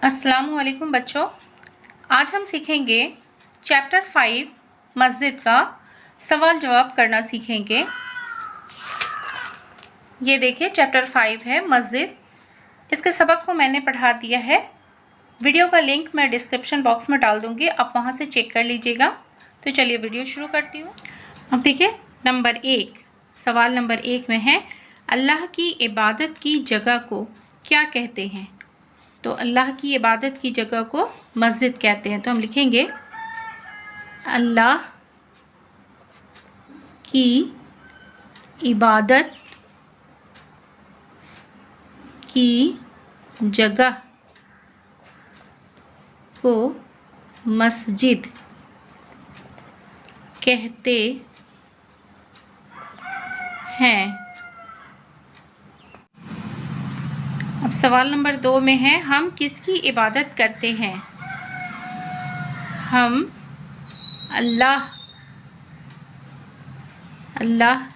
अस्सलामुअलैकुम बच्चों, आज हम सीखेंगे चैप्टर 5 मस्जिद का सवाल जवाब करना सीखेंगे। ये देखिए चैप्टर 5 है मस्जिद। इसके सबक को मैंने पढ़ा दिया है। वीडियो का लिंक मैं डिस्क्रिप्शन बॉक्स में डाल दूंगी, आप वहाँ से चेक कर लीजिएगा। तो चलिए वीडियो शुरू करती हूँ। अब देखिए सवाल नंबर 1 में है, अल्लाह की इबादत की जगह को क्या कहते हैं? तो अल्लाह की इबादत की जगह को मस्जिद कहते हैं। तो हम लिखेंगे अल्लाह की इबादत की जगह को मस्जिद कहते हैं। अब सवाल नंबर 2 में है, हम किसकी इबादत करते हैं? हम अल्लाह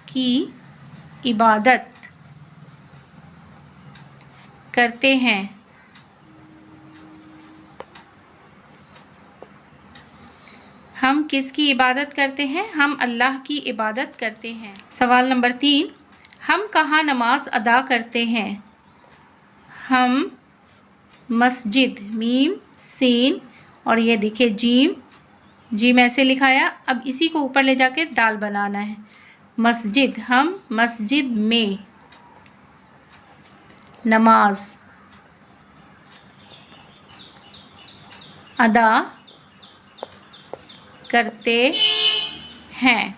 की इबादत करते हैं। हम किसकी इबादत करते हैं? हम अल्लाह की इबादत करते हैं। सवाल नंबर 3, हम कहाँ नमाज अदा करते हैं? हम मस्जिद, मीम सीन और ये देखिए जीम ऐसे लिखाया। अब इसी को ऊपर ले जाके दाल बनाना है। मस्जिद, हम मस्जिद में नमाज अदा करते हैं।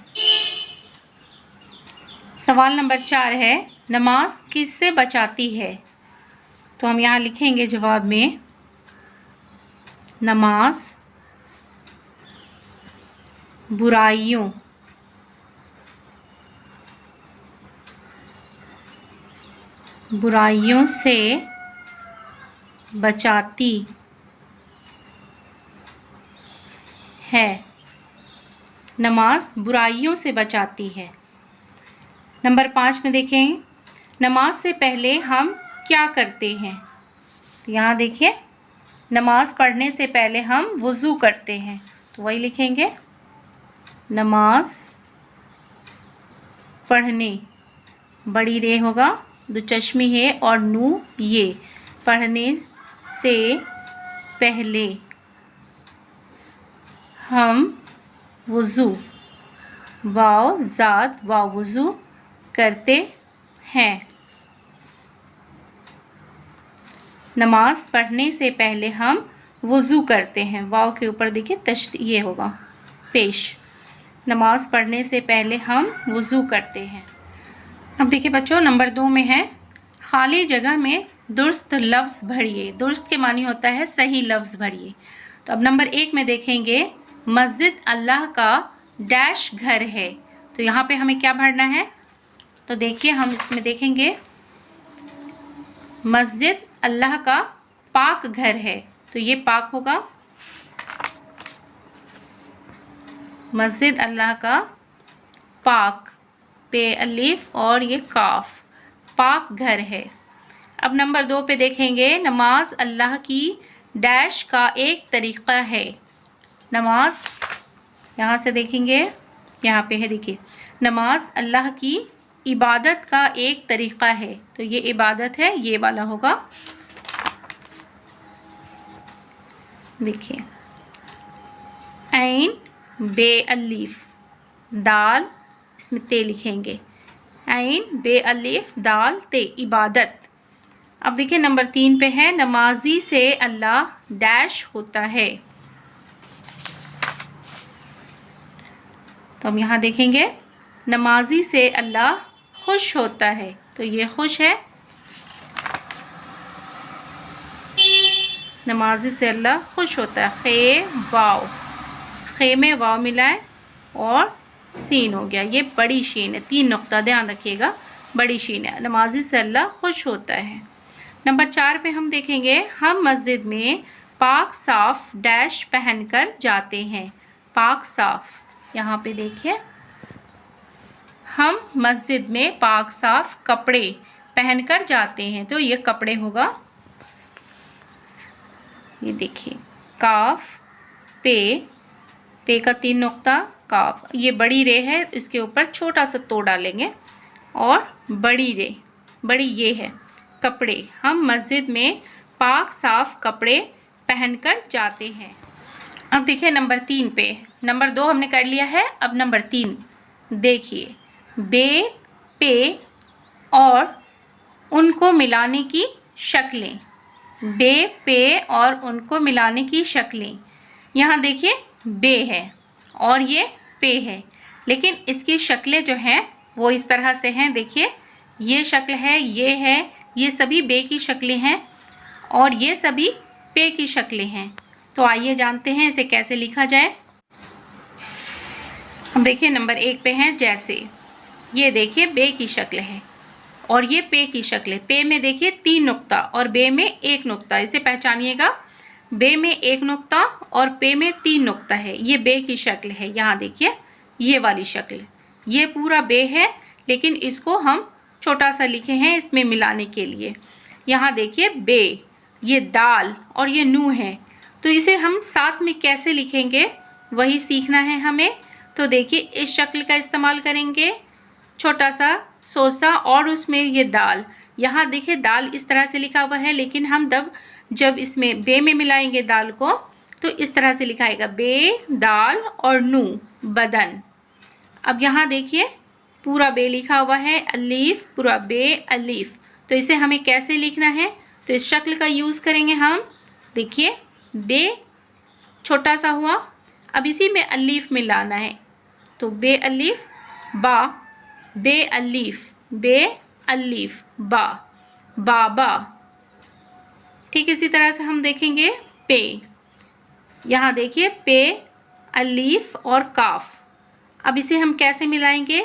सवाल नंबर 4 है, नमाज किससे बचाती है? तो हम यहाँ लिखेंगे जवाब में, नमाज बुराइयों से बचाती है। नमाज बुराइयों से बचाती है। नंबर 5 में देखें, नमाज से पहले हम क्या करते हैं? तो यहाँ देखिए, नमाज पढ़ने से पहले हम वज़ू करते हैं। तो वही लिखेंगे, नमाज पढ़ने, बड़ी रे होगा, दो चश्मी है और नू ये, पढ़ने से पहले हम वज़ू, वाव ज़ात वाव वज़ू करते हैं। नमाज पढ़ने से पहले हम वज़ू करते हैं। वाव के ऊपर देखिए ये होगा पेश। नमाज पढ़ने से पहले हम वज़ू करते हैं। अब देखिए बच्चों, नंबर 2 में है, खाली जगह में दुरुस्त लफ्ज़ भरिए। दुरुस्त के मानी होता है सही लफ्ज़ भरिए। तो अब नंबर 1 में देखेंगे, मस्जिद अल्लाह का डैश घर है। तो यहाँ पे हमें क्या भरना है? तो देखिए हम इसमें देखेंगे, मस्जिद अल्लाह का पाक घर है। तो ये पाक होगा, मस्जिद अल्लाह का पाक, पे अलिफ और ये काफ, पाक घर है। अब नंबर 2 पे देखेंगे, नमाज अल्लाह की डैश का एक तरीक़ा है। नमाज, यहाँ से देखेंगे, यहाँ पे है देखिए, नमाज अल्लाह की इबादत का एक तरीक़ा है। तो ये इबादत है, ये वाला होगा। देखिए, ऐन बे अलिफ दाल, इसमें ते लिखेंगे, ऐन बे अलिफ दाल ते, इबादत। अब देखिए नंबर 3 पे है, नमाजी से अल्लाह डैश होता है। तो हम यहाँ देखेंगे, नमाजी से अल्लाह खुश होता है। तो ये खुश है, नमाजी से अल्लाह खुश होता है। खे वाव, खे में वाव मिलाए और सीन हो गया, ये बड़ी शीन है, 3 नुक्ता ध्यान रखिएगा, बड़ी शीन है। नमाजी से अल्लाह खुश होता है। नंबर 4 पे हम देखेंगे, हम मस्जिद में पाक साफ डैश पहनकर जाते हैं। पाक साफ, यहाँ पे देखिए, हम मस्जिद में पाक साफ कपड़े पहनकर जाते हैं। तो ये कपड़े होगा। ये देखिए काफ पे, पे का 3 नुक्ता, काफ। ये बड़ी रे है, इसके ऊपर छोटा सा तो डालेंगे। और बड़ी रे, बड़ी ये है कपड़े। हम मस्जिद में पाक साफ कपड़े पहनकर जाते हैं। अब देखिए नंबर 3 पे, नंबर 2 हमने कर लिया है, अब नंबर 3 देखिए, बे, पे और उनको मिलाने की शक्लें। बे, पे और उनको मिलाने की शक्लें। यहाँ देखिए बे है और ये पे है, लेकिन इसकी शक्लें जो हैं वो इस तरह से हैं। देखिए ये शक्ल है, ये सभी बे की शक्लें हैं और ये सभी पे की शक्लें हैं। तो आइए जानते हैं इसे कैसे लिखा जाए। अब देखिए नंबर 1 पे है जैसे, ये देखिए बे की शक्ल है और ये पे की शक्ल है। पे में देखिए 3 नुक्ता और बे में 1 नुक्ता, इसे पहचानिएगा। बे में 1 नुक्ता और पे में 3 नुक्ता है, ये बे की शक्ल है। यहाँ देखिए ये वाली शक्ल, ये पूरा बे है, लेकिन इसको हम छोटा सा लिखे हैं इसमें मिलाने के लिए। यहाँ देखिए बे, ये दाल और ये नू है, तो इसे हम साथ में कैसे लिखेंगे वही सीखना है हमें। तो देखिए इस शक्ल का इस्तेमाल करेंगे, छोटा सा सोसा और उसमें ये दाल। यहाँ देखिए दाल इस तरह से लिखा हुआ है, लेकिन हम जब इसमें बे में मिलाएंगे दाल को तो इस तरह से लिखाएगा बे, दाल और नू, बदन। अब यहाँ देखिए पूरा बे लिखा हुआ है, अलीफ, पूरा बे अलीफ। तो इसे हमें कैसे लिखना है, तो इस शक्ल का यूज़ करेंगे हम। देखिए बे छोटा सा हुआ, अब इसी में अलीफ मिलाना है, तो बे अलीफ बा, बे अलीफ, बे अलीफ बा, बाबा। ठीक इसी तरह से हम देखेंगे पे। यहाँ देखिए पे, अलीफ और काफ। अब इसे हम कैसे मिलाएंगे,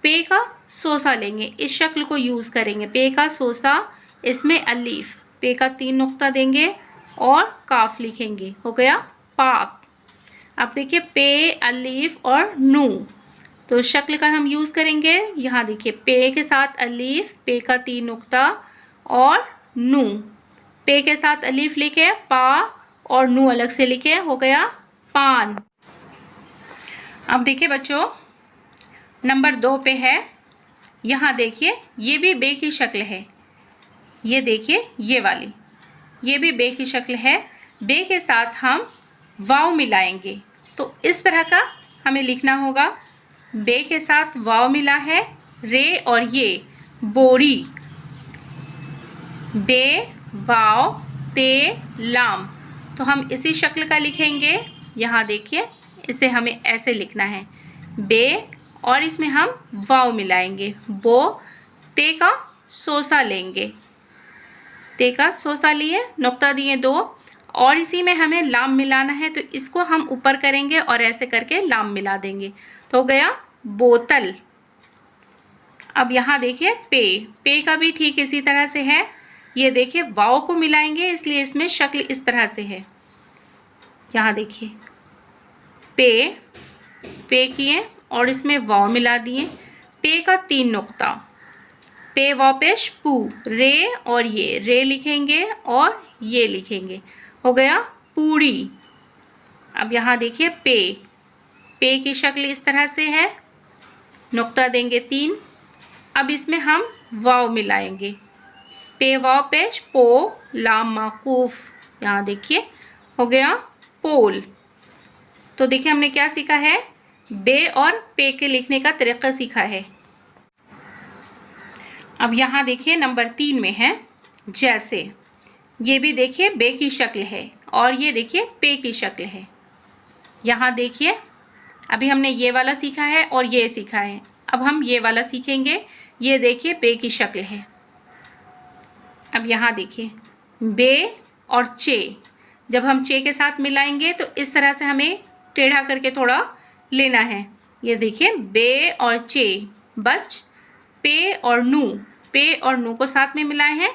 पे का सोसा लेंगे, इस शक्ल को यूज़ करेंगे। पे का सोसा, इसमें अलीफ, पे का 3 नुक्ता देंगे और काफ लिखेंगे, हो गया पाक। अब देखिए पे, अलीफ और नू, तो शक्ल का हम यूज़ करेंगे। यहाँ देखिए पे के साथ अलीफ, पे का 3 नुक्ता और नू, पे के साथ अलीफ लिखे, पा और नू अलग से लिखे, हो गया पान। अब देखिए बच्चों नंबर 2 पे है, यहाँ देखिए ये भी बे की शक्ल है। ये देखिए ये वाली, ये भी बे की शक्ल है। बे के साथ हम वाव मिलाएंगे, तो इस तरह का हमें लिखना होगा। बे के साथ वाव मिला है, रे और ये बोरी, बे वाव ते लाम, तो हम इसी शक्ल का लिखेंगे। यहाँ देखिए इसे हमें ऐसे लिखना है, बे और इसमें हम वाव मिलाएंगे, बो, ते का सोसा लेंगे, ते का सोसा लिए, नुक्ता दिए 2 और इसी में हमें लाम मिलाना है, तो इसको हम ऊपर करेंगे और ऐसे करके लाम मिला देंगे, तो हो गया बोतल। अब यहाँ देखिए पे, पे का भी ठीक इसी तरह से है। ये देखिए वाव को मिलाएंगे, इसलिए इसमें शक्ल इस तरह से है। यहाँ देखिए पे, पे किए और इसमें वाव मिला दिए, पे का 3 नुक्ता, पे वाव पेश पू, रे और ये रे लिखेंगे और ये लिखेंगे, हो गया पूरी। अब यहाँ देखिए पे, पे की शक्ल इस तरह से है, नुक्ता देंगे 3। अब इसमें हम वाव मिलाएंगे, पे वाव पेश पो, लाम माकूफ, यहाँ देखिए हो गया पोल। तो देखिए हमने क्या सीखा है, बे और पे के लिखने का तरीका सीखा है। अब यहाँ देखिए नंबर 3 में है जैसे, ये भी देखिए बे की शक्ल है और ये देखिए पे की शक्ल है। यहाँ देखिए अभी हमने ये वाला सीखा है और ये सीखा है, अब हम ये वाला सीखेंगे। ये देखिए बे की शक्ल है। अब यहाँ देखिए बे और चे, जब हम चे के साथ मिलाएंगे तो इस तरह से हमें टेढ़ा करके थोड़ा लेना है। ये देखिए बे और चे, बच, पे और नू, पे और नू को साथ में मिलाए हैं,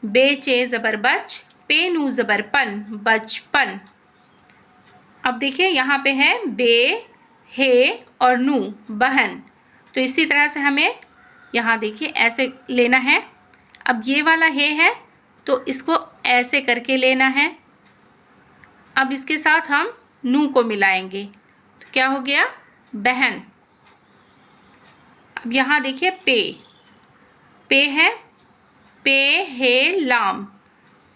बे चे ज़बर बच, पे नू ज़बर पन, बचपन। अब देखिए यहाँ पे है बे, हे और नू, बहन, तो इसी तरह से हमें यहाँ देखिए ऐसे लेना है। अब ये वाला हे है तो इसको ऐसे करके लेना है, अब इसके साथ हम नू को मिलाएंगे तो क्या हो गया, बहन। अब यहाँ देखिए पे है, पे हे लाम,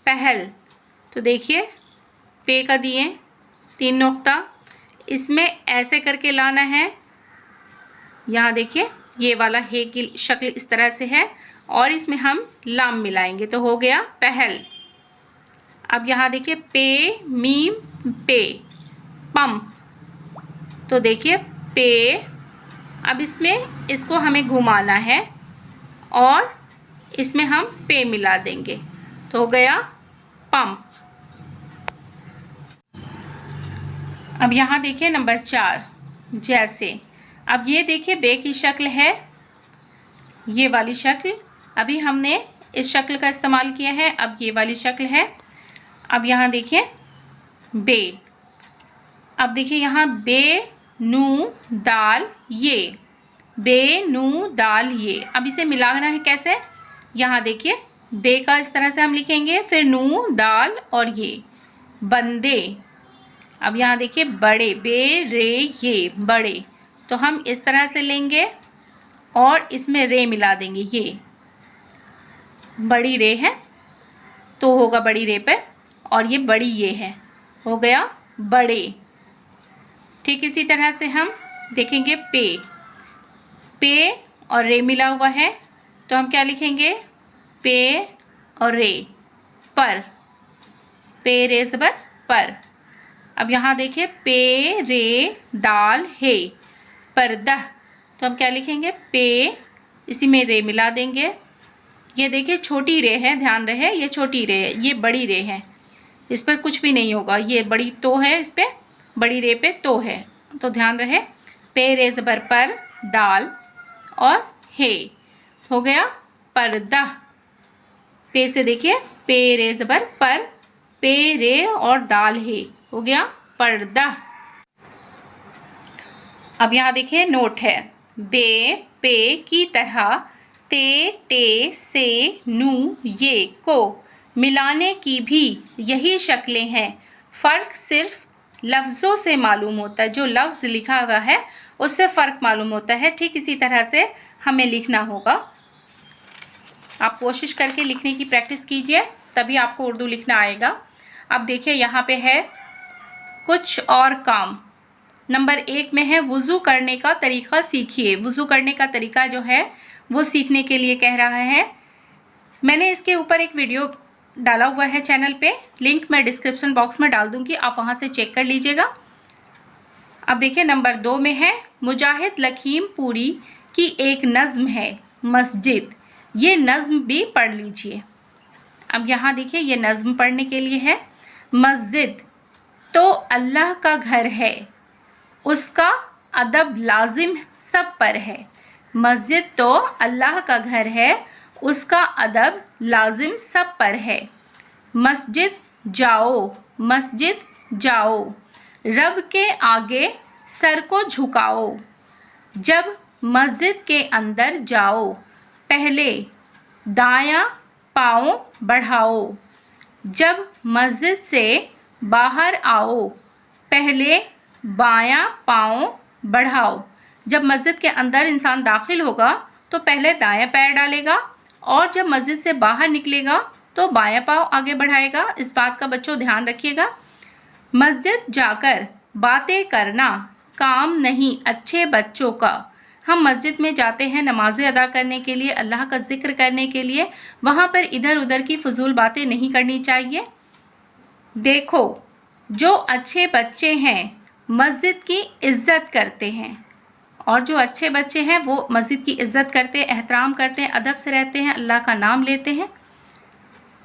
पहल। तो देखिए पे का दिए 3 नुक्ता, इसमें ऐसे करके लाना है। यहाँ देखिए ये वाला हे की शक्ल इस तरह से है और इसमें हम लाम मिलाएंगे तो हो गया पहल। अब यहाँ देखिए पे मीम पे, पम। तो देखिए पे, अब इसमें इसको हमें घुमाना है और इसमें हम पे मिला देंगे तो हो गया पम। अब यहाँ देखिए नंबर 4 जैसे। अब ये देखिए बे की शक्ल है, ये वाली शक्ल, अभी हमने इस शक्ल का इस्तेमाल किया है, अब ये वाली शक्ल है। अब यहाँ देखिए बे, अब देखिए यहाँ बे नू दाल ये, बे नू दाल ये। अब इसे मिलाना है कैसे, यहाँ देखिए बे का इस तरह से हम लिखेंगे, फिर नू दाल और ये, बंदे। अब यहाँ देखिए बड़े, बे रे ये, बड़े। तो हम इस तरह से लेंगे और इसमें रे मिला देंगे, ये बड़ी रे है तो होगा बड़ी रे पे, और ये बड़ी ये है, हो गया बड़े। ठीक इसी तरह से हम देखेंगे पे और रे मिला हुआ है तो हम क्या लिखेंगे, पे और रे, पर, पे रे ज़बर पर। अब यहाँ देखिए पे रे दाल है, पर्दा। तो हम क्या लिखेंगे, पे, इसी में रे मिला देंगे। ये देखिए छोटी रे है, ध्यान रहे ये छोटी रे है, ये बड़ी रे है, इस पर कुछ भी नहीं होगा, ये बड़ी तो है, इस पे बड़ी रे पे तो है, तो ध्यान रहे। पे रे ज़बर पर, दाल और है, हो गया पर्दा। पे से देखिए पे रे ज़बर पर, पे रे और दाल है, हो गया पर्दा। अब यहाँ देखिए नोट है, बे पे की तरह, ते टे से नू ये को मिलाने की भी यही शक्लें हैं, फ़र्क सिर्फ लफ्ज़ों से मालूम होता है, जो लफ्ज़ लिखा हुआ है उससे फ़र्क मालूम होता है। ठीक इसी तरह से हमें लिखना होगा। आप कोशिश करके लिखने की प्रैक्टिस कीजिए, तभी आपको उर्दू लिखना आएगा। अब देखिए यहाँ पे है कुछ और काम। नंबर 1 में है वुज़ू करने का तरीक़ा सीखिए। वुज़ू करने का तरीका जो है वो सीखने के लिए कह रहा है। मैंने इसके ऊपर एक वीडियो डाला हुआ है चैनल पे, लिंक मैं डिस्क्रिप्शन बॉक्स में डाल दूँगी, आप वहाँ से चेक कर लीजिएगा। अब देखिए नंबर 2 में है मुजाहिद लखीमपुरी की एक नज़्म है मस्जिद, ये नज़्म भी पढ़ लीजिए। अब यहाँ देखिए ये नज़्म पढ़ने के लिए है, मस्जिद तो अल्लाह का घर है, उसका अदब लाजिम सब पर है। मस्जिद तो अल्लाह का घर है, उसका अदब लाजिम सब पर है। मस्जिद जाओ, मस्जिद जाओ, रब के आगे सर को झुकाओ। जब मस्जिद के अंदर जाओ, पहले दायां पाँव बढ़ाओ। जब मस्जिद से बाहर आओ, पहले बायां पाँव बढ़ाओ। जब मस्जिद के अंदर इंसान दाखिल होगा तो पहले दायां पैर डालेगा और जब मस्जिद से बाहर निकलेगा तो बायां पाँव आगे बढ़ाएगा। इस बात का बच्चों ध्यान रखिएगा। मस्जिद जाकर बातें करना काम नहीं अच्छे बच्चों का। हम मस्जिद में जाते हैं नमाज़ें अदा करने के लिए, अल्लाह का जिक्र करने के लिए, वहाँ पर इधर उधर की फजूल बातें नहीं करनी चाहिए। देखो जो अच्छे बच्चे हैं मस्जिद की इज़्ज़त करते हैं, और जो अच्छे बच्चे हैं वो मस्जिद की इज़्ज़त करते हैं, एहतराम करते हैं, अदब से रहते हैं, अल्लाह का नाम लेते हैं।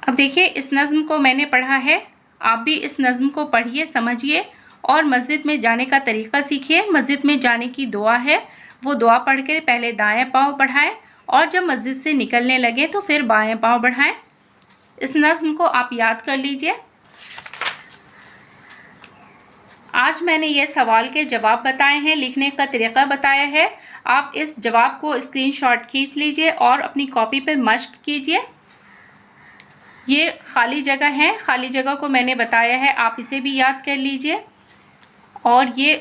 अब देखिए इस नज़्म को मैंने पढ़ा है, आप भी इस नज़्म को पढ़िए, समझिए और मस्जिद में जाने का तरीक़ा सीखिए। मस्जिद में जाने की दुआ है, वो दुआ पढ़ के पहले दाएं पाँव बढ़ाएं और जब मस्जिद से निकलने लगे तो फिर बाएं पाँव बढ़ाएं। इस नज़्म को आप याद कर लीजिए। आज मैंने ये सवाल के जवाब बताए हैं, लिखने का तरीक़ा बताया है। आप इस जवाब को स्क्रीनशॉट खींच लीजिए और अपनी कॉपी पे मश्क कीजिए। ये खाली जगह है, खाली जगह को मैंने बताया है, आप इसे भी याद कर लीजिए। और ये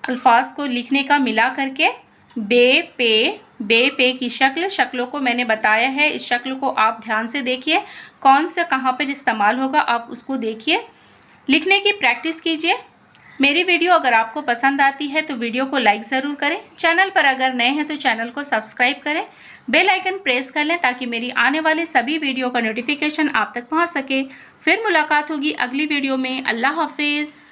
अल्फाज को लिखने का मिला करके बे पे की शक्लों को मैंने बताया है। इस शक्ल को आप ध्यान से देखिए, कौन सा कहाँ पर इस्तेमाल होगा आप उसको देखिए, लिखने की प्रैक्टिस कीजिए। मेरी वीडियो अगर आपको पसंद आती है तो वीडियो को लाइक ज़रूर करें। चैनल पर अगर नए हैं तो चैनल को सब्सक्राइब करें, बेल आइकन प्रेस कर लें ताकि मेरी आने वाले सभी वीडियो का नोटिफिकेशन आप तक पहुंच सके। फिर मुलाकात होगी अगली वीडियो में। अल्लाह हाफिज़।